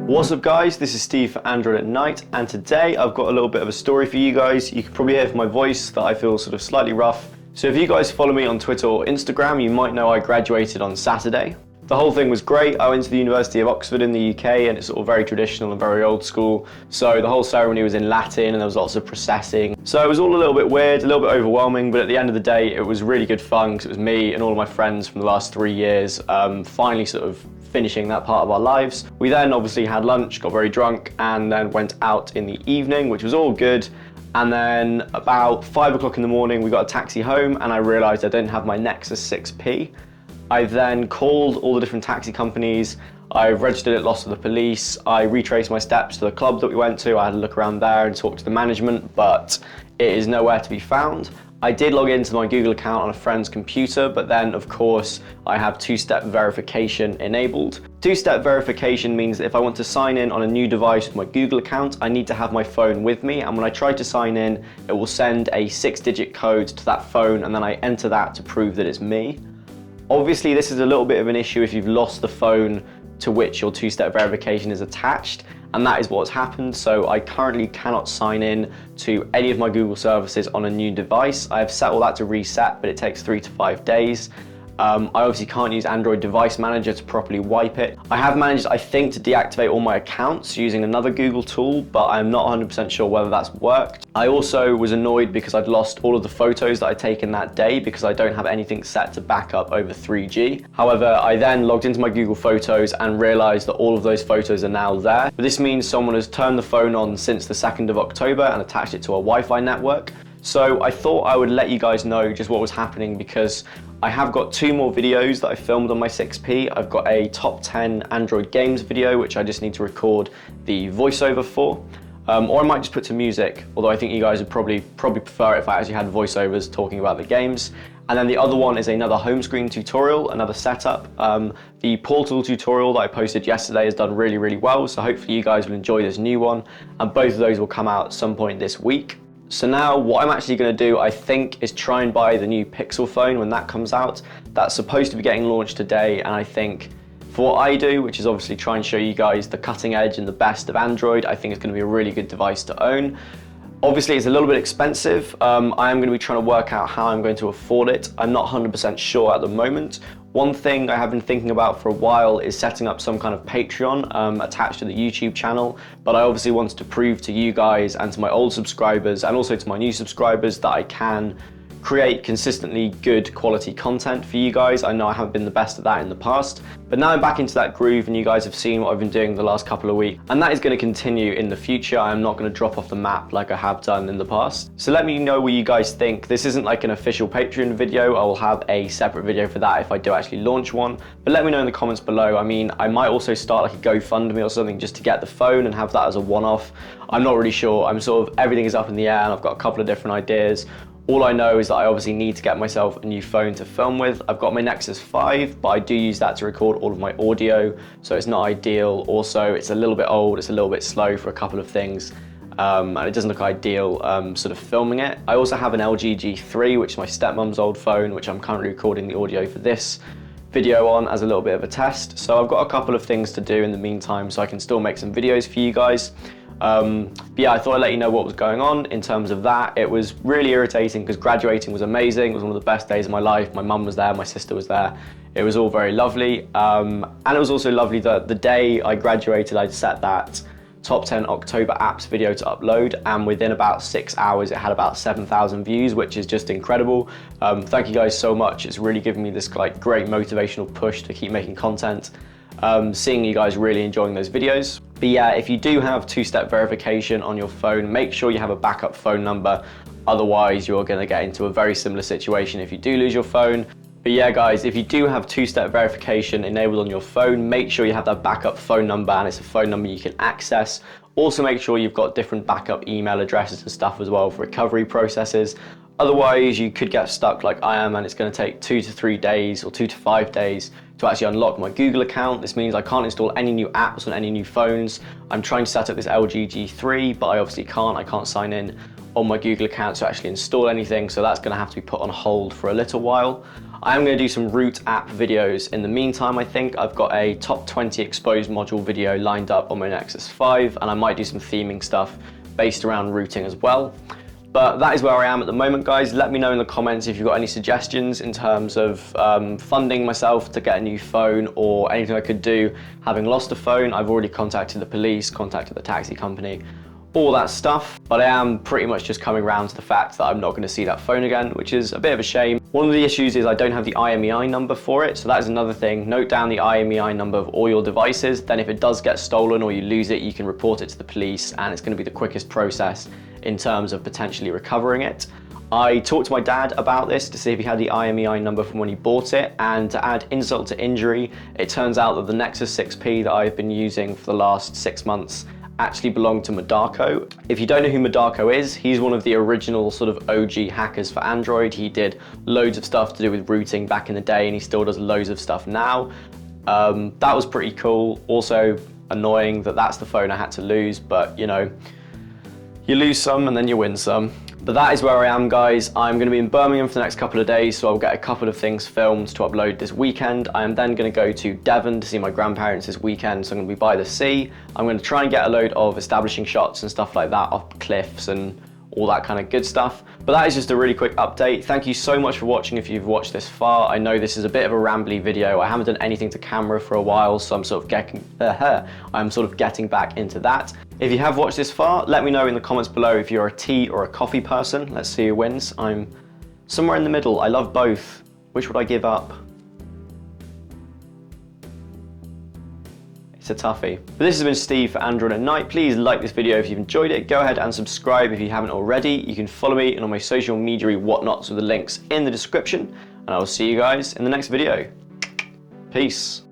What's up guys, this is Steve for Android at Night, and today I've got a little bit of a story for you guys. You can probably hear from my voice that I feel sort of slightly rough. So if you guys follow me on Twitter or Instagram, you might know I graduated on Saturday. The whole thing was great. I went to the University of Oxford in the UK, and it's all very traditional and very old school. So the whole ceremony was in Latin and there was lots of processing. So it was all a little bit weird, a little bit overwhelming, but at the end of the day, it was really good fun because it was me and all of my friends from the last 3 years finally sort of finishing that part of our lives. We then obviously had lunch, got very drunk, and then went out in the evening, which was all good. And then about 5 o'clock in the morning, we got a taxi home and I realized I didn't have my Nexus 6P. I then called all the different taxi companies. I registered it, lost to the police. I retraced my steps to the club that we went to. I had a look around there and talked to the management, but it is nowhere to be found. I did log into my Google account on a friend's computer, but then of course I have two-step verification enabled. Two-step verification means that if I want to sign in on a new device with my Google account, I need to have my phone with me, and when I try to sign in, it will send a 6-digit code to that phone, and then I enter that to prove that it's me. Obviously, this is a little bit of an issue if you've lost the phone to which your two-step verification is attached, and that is what's happened. So I currently cannot sign in to any of my Google services on a new device. I have set all that to reset, but it takes 3 to 5 days. I obviously can't use Android Device Manager to properly wipe it. I have managed, I think, to deactivate all my accounts using another Google tool, but I'm not 100% sure whether that's worked. I also was annoyed because I'd lost all of the photos that I'd taken that day because I don't have anything set to back up over 3G. However, I then logged into my Google Photos and realized that all of those photos are now there. But this means someone has turned the phone on since the 2nd of October and attached it to a Wi-Fi network. So I thought I would let you guys know just what was happening because I have got 2 more videos that I filmed on my 6P. I've got a top 10 Android games video, which I just need to record the voiceover for. Or I might just put some music, although I think you guys would probably prefer it if I actually had voiceovers talking about the games. And then the other one is another home screen tutorial, another setup. The portal tutorial that I posted yesterday has done really, really well, so hopefully you guys will enjoy this new one, and both of those will come out at some point this week. So now what I'm actually going to do, I think, is try and buy the new Pixel phone when that comes out. That's supposed to be getting launched today, and I think for what I do, which is obviously try and show you guys the cutting edge and the best of Android, I think it's going to be a really good device to own. Obviously, it's a little bit expensive. I am going to be trying to work out how I'm going to afford it. I'm not 100% sure at the moment. One thing I have been thinking about for a while is setting up some kind of Patreon attached to the YouTube channel, but I obviously wanted to prove to you guys and to my old subscribers and also to my new subscribers that I can create consistently good quality content for you guys. I know I haven't been the best at that in the past, but now I'm back into that groove and you guys have seen what I've been doing the last couple of weeks, and that is going to continue in the future. I'm not going to drop off the map like I have done in the past. So let me know what you guys think. This isn't like an official Patreon video. I will have a separate video for that if I do actually launch one, but let me know in the comments below. I mean, I might also start like a GoFundMe or something just to get the phone and have that as a one-off. I'm not really sure. I'm sort of, everything is up in the air and I've got a couple of different ideas. All I know is that I obviously need to get myself a new phone to film with. I've got my Nexus 5, but I do use that to record all of my audio, so it's not ideal. Also, it's a little bit old, it's a little bit slow for a couple of things, and it doesn't look ideal sort of filming it. I also have an LG G3, which is my stepmom's old phone, which I'm currently recording the audio for this video on as a little bit of a test. So I've got a couple of things to do in the meantime so I can still make some videos for you guys. But yeah, I thought I'd let you know what was going on in terms of that. It was really irritating because graduating was amazing. It was one of the best days of my life. My mum was there, my sister was there. It was all very lovely. And it was also lovely that the day I graduated, I'd set that top 10 October apps video to upload, and within about 6 hours it had about 7,000 views, which is just incredible. Thank you guys so much. It's really given me this like great motivational push to keep making content. Seeing you guys really enjoying those videos. But yeah, if you do have two-step verification on your phone, make sure you have a backup phone number. Otherwise, you're going to get into a very similar situation if you do lose your phone. But yeah, guys, if you do have two-step verification enabled on your phone, make sure you have that backup phone number and it's a phone number you can access. Also, make sure you've got different backup email addresses and stuff as well for recovery processes. Otherwise, you could get stuck like I am, and it's going to take 2 to 3 days or 2 to 5 days to actually unlock my Google account. This means I can't install any new apps on any new phones. I'm trying to set up this LG G3, but I obviously can't. I can't sign in on my Google account to actually install anything, so that's going to have to be put on hold for a little while. I am going to do some root app videos in the meantime. I think I've got a top 20 exposed module video lined up on my Nexus 5, and I might do some theming stuff based around routing as well. But that is where I am at the moment, guys. Let me know in the comments if you've got any suggestions in terms of funding myself to get a new phone or anything I could do. Having lost a phone, I've already contacted the police, contacted the taxi company, all that stuff. But I am pretty much just coming around to the fact that I'm not going to see that phone again, which is a bit of a shame. One of the issues is I don't have the IMEI number for it, so that is another thing. Note down the IMEI number of all your devices, then if it does get stolen or you lose it, you can report it to the police, and it's going to be the quickest process in terms of potentially recovering it. I talked to my dad about this to see if he had the IMEI number from when he bought it, and to add insult to injury, it turns out that the Nexus 6P that I've been using for the last 6 months actually belonged to Madako. If you don't know who Madako is, he's one of the original sort of OG hackers for Android. He did loads of stuff to do with routing back in the day, and he still does loads of stuff now. That was pretty cool. Also annoying that that's the phone I had to lose, but you know, you lose some and then you win some. But that is where I am, guys. I'm going to be in Birmingham for the next couple of days, so I'll get a couple of things filmed to upload this weekend. I am then going to go to Devon to see my grandparents this weekend, so I'm going to be by the sea. I'm going to try and get a load of establishing shots and stuff like that off cliffs and all that kind of good stuff. But that is just a really quick update. Thank you so much for watching if you've watched this far. I know this is a bit of a rambly video. I haven't done anything to camera for a while, so I'm sort of getting back into that. If you have watched this far, let me know in the comments below if you're a tea or a coffee person. Let's see who wins. I'm somewhere in the middle. I love both. Which would I give up? It's a toughie. But this has been Steve for Android at Night. Please like this video if you've enjoyed it. Go ahead and subscribe if you haven't already. You can follow me on my social media whatnots with the links in the description. And I will see you guys in the next video. Peace.